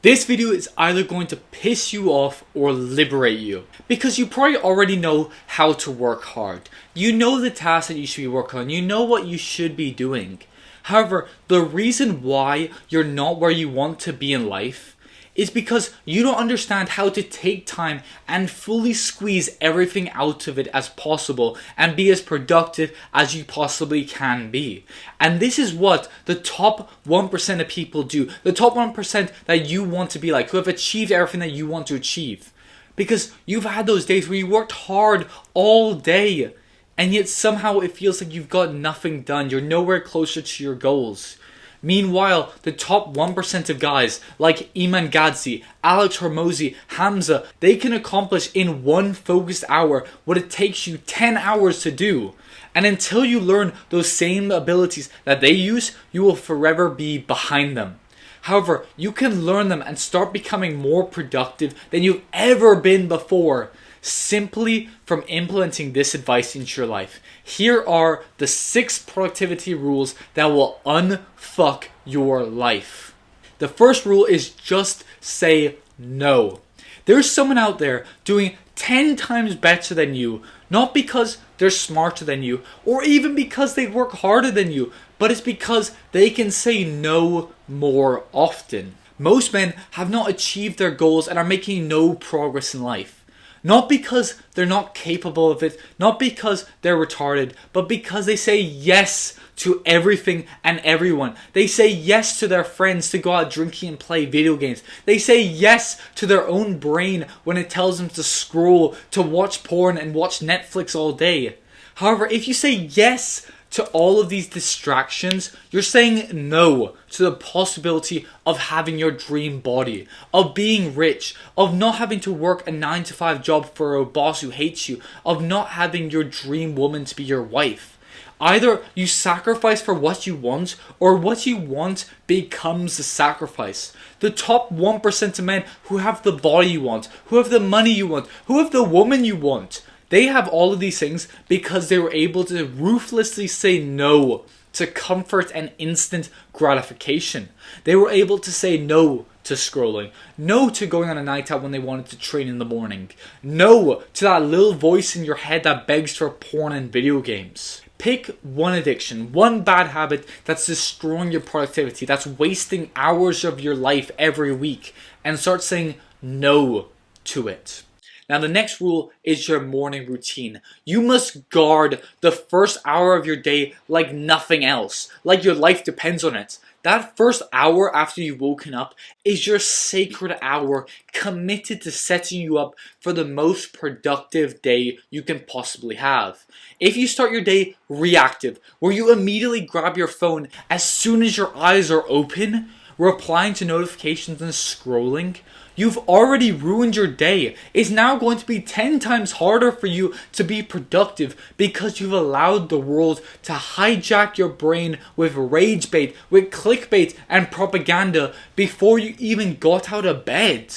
This video is either going to piss you off or liberate you, because you probably already know how to work hard. You know the tasks that you should be working on. You know what you should be doing. However, the reason why you're not where you want to be in life is because you don't understand how to take time and fully squeeze everything out of it as possible and be as productive as you possibly can be. And this is what the top 1% of people do. The top 1% that you want to be like, who have achieved everything that you want to achieve. Because you've had those days where you worked hard all day and yet somehow it feels like you've got nothing done. You're nowhere closer to your goals. Meanwhile, the top 1% of guys like Iman Gadzhi, Hormozi, Hamza, they can accomplish in one focused hour what it takes you 10 hours to do. And until you learn those same abilities that they use, you will forever be behind them. However, you can learn them and start becoming more productive than you've ever been before, simply from implementing this advice into your life. Here are the 6 productivity rules that will unfuck your life. The first rule is just say no. There's someone out there doing 10 times better than you, not because they're smarter than you, or even because they work harder than you, but it's because they can say no more often. Most men have not achieved their goals and are making no progress in life. Not because they're not capable of it, not because they're retarded, but because they say yes to everything and everyone. They say yes to their friends to go out drinking and play video games. They say yes to their own brain when it tells them to scroll, to watch porn and watch Netflix all day. However, if you say yes to all of these distractions, you're saying no to the possibility of having your dream body, of being rich, of not having to work a 9-to-5 job for a boss who hates you, of not having your dream woman to be your wife. Either you sacrifice for what you want, or what you want becomes the sacrifice. The top 1% of men who have the body you want, who have the money you want, who have the woman you want, they have all of these things because they were able to ruthlessly say no to comfort and instant gratification. They were able to say no to scrolling, no to going on a night out when they wanted to train in the morning, no to that little voice in your head that begs for porn and video games. Pick one addiction, one bad habit that's destroying your productivity, that's wasting hours of your life every week, and start saying no to it. Now the next rule is your morning routine. You must guard the first hour of your day like nothing else, like your life depends on it. That first hour after you've woken up is your sacred hour committed to setting you up for the most productive day you can possibly have. If you start your day reactive, where you immediately grab your phone as soon as your eyes are open, replying to notifications and scrolling, you've already ruined your day. It's now going to be 10 times harder for you to be productive because you've allowed the world to hijack your brain with rage bait, with clickbait and propaganda before you even got out of bed.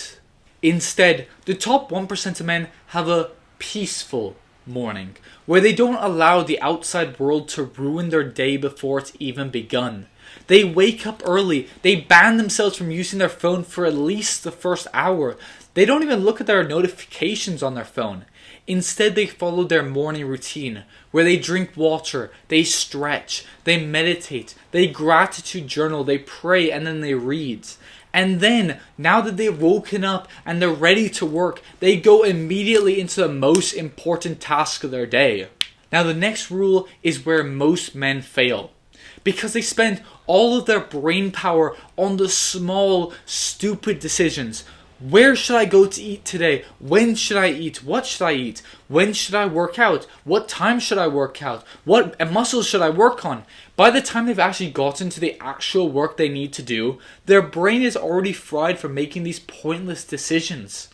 Instead, the top 1% of men have a peaceful morning, where they don't allow the outside world to ruin their day before it's even begun. They wake up early. They ban themselves from using their phone for at least the first hour. They don't even look at their notifications on their phone. Instead, they follow their morning routine, where they drink water, they stretch, they meditate, they gratitude journal, they pray, and then they read. And then, now that they've woken up and they're ready to work, they go immediately into the most important task of their day. Now, the next rule is where most men fail, because they spend all of their brain power on the small, stupid decisions. Where should I go to eat today? When should I eat? What should I eat? When should I work out? What time should I work out? What muscles should I work on? By the time they've actually gotten to the actual work they need to do, their brain is already fried from making these pointless decisions.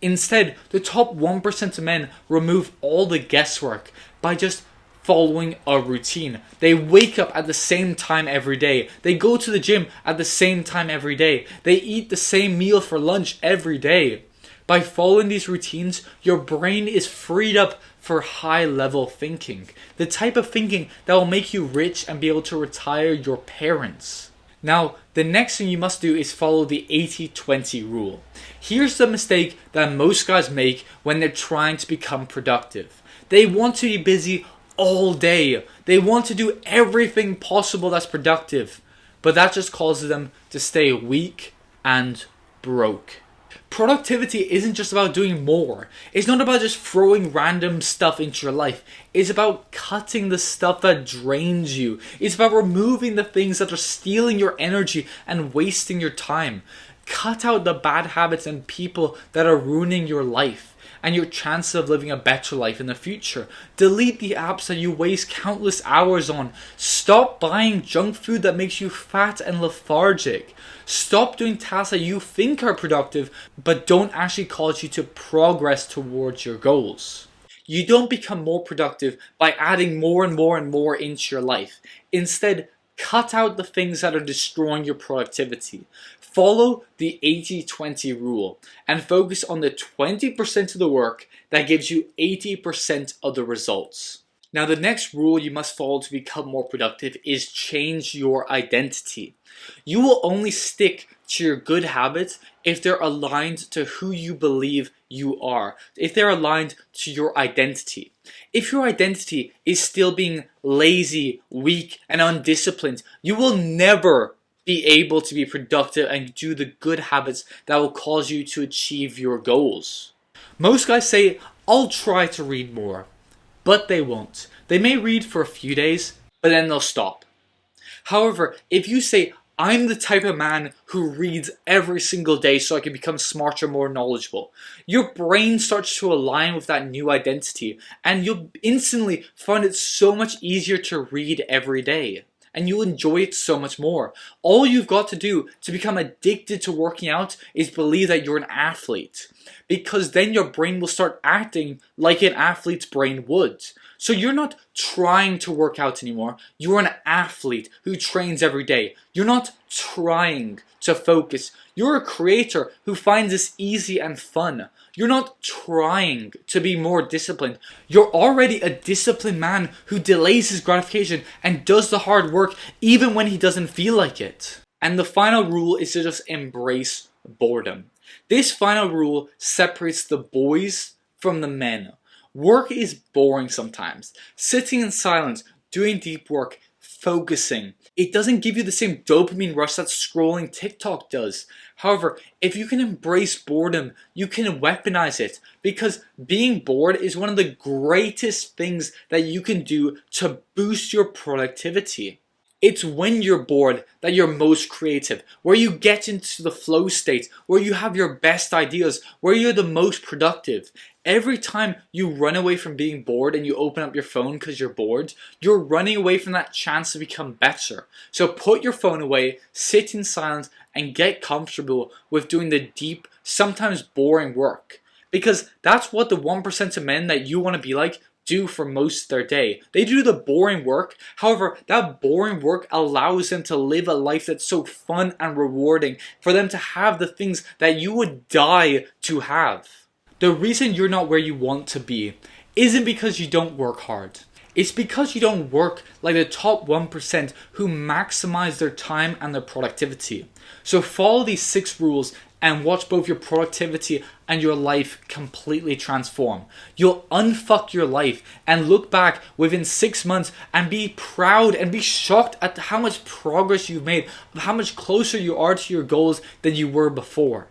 Instead, the top 1% of men remove all the guesswork by just following a routine. They wake up at the same time every day. They go to the gym at the same time every day. They eat the same meal for lunch every day. By following these routines, your brain is freed up for high-level thinking. The type of thinking that will make you rich and be able to retire your parents. Now, The next thing you must do is follow the 80-20 rule. Here's the mistake that most guys make when they're trying to become productive. They want to be busy all day. They want to do everything possible that's productive. But that just causes them to stay weak and broke. Productivity isn't just about doing more. It's not about just throwing random stuff into your life. It's about cutting the stuff that drains you. It's about removing the things that are stealing your energy and wasting your time. Cut out the bad habits and people that are ruining your life and your chance of living a better life in the future. Delete the apps that you waste countless hours on. Stop buying junk food that makes you fat and lethargic. Stop doing tasks that you think are productive but don't actually cause you to progress towards your goals. You don't become more productive by adding more and more and more into your life. Instead, cut out the things that are destroying your productivity. Follow the 80-20 rule and focus on the 20% of the work that gives you 80% of the results. Now, the next rule you must follow to become more productive is change your identity. You will only stick to your good habits if they're aligned to who you believe you are, if they're aligned to your identity. If your identity is still being lazy, weak, and undisciplined, you will never be able to be productive and do the good habits that will cause you to achieve your goals. Most guys say, I'll try to read more, but they won't. They may read for a few days, but then they'll stop. However, if you say, I'm the type of man who reads every single day so I can become smarter, more knowledgeable, your brain starts to align with that new identity and you'll instantly find it so much easier to read every day. And you'll enjoy it so much more. All you've got to do to become addicted to working out is believe that you're an athlete. Because then your brain will start acting like an athlete's brain would. So you're not trying to work out anymore. You're an athlete who trains every day. You're not trying to focus. You're a creator who finds this easy and fun. You're not trying to be more disciplined. You're already a disciplined man who delays his gratification and does the hard work even when he doesn't feel like it. And the final rule is to just embrace boredom. This final rule separates the boys from the men. Work is boring sometimes. Sitting in silence, doing deep work, focusing. It doesn't give you the same dopamine rush that scrolling TikTok does. However, if you can embrace boredom, you can weaponize it. Because being bored is one of the greatest things that you can do to boost your productivity. It's when you're bored that you're most creative, where you get into the flow state, where you have your best ideas, where you're the most productive. Every time you run away from being bored and you open up your phone because you're bored, you're running away from that chance to become better. So put your phone away, sit in silence, and get comfortable with doing the deep, sometimes boring work. Because that's what the 1% of men that you want to be like do for most of their day. They do the boring work. However, that boring work allows them to live a life that's so fun and rewarding, for them to have the things that you would die to have. The reason you're not where you want to be isn't because you don't work hard. It's because you don't work like the top 1% who maximize their time and their productivity. So follow these 6 rules and watch both your productivity and your life completely transform. You'll unfuck your life and look back within 6 months and be proud and be shocked at how much progress you've made, how much closer you are to your goals than you were before.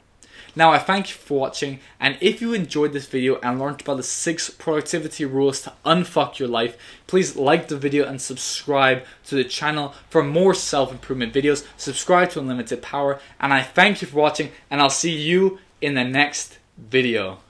Now, I thank you for watching, and if you enjoyed this video and learned about the 6 productivity rules to unfuck your life, please like the video and subscribe to the channel for more self-improvement videos. Subscribe to Unlimited Power, and I thank you for watching, and I'll see you in the next video.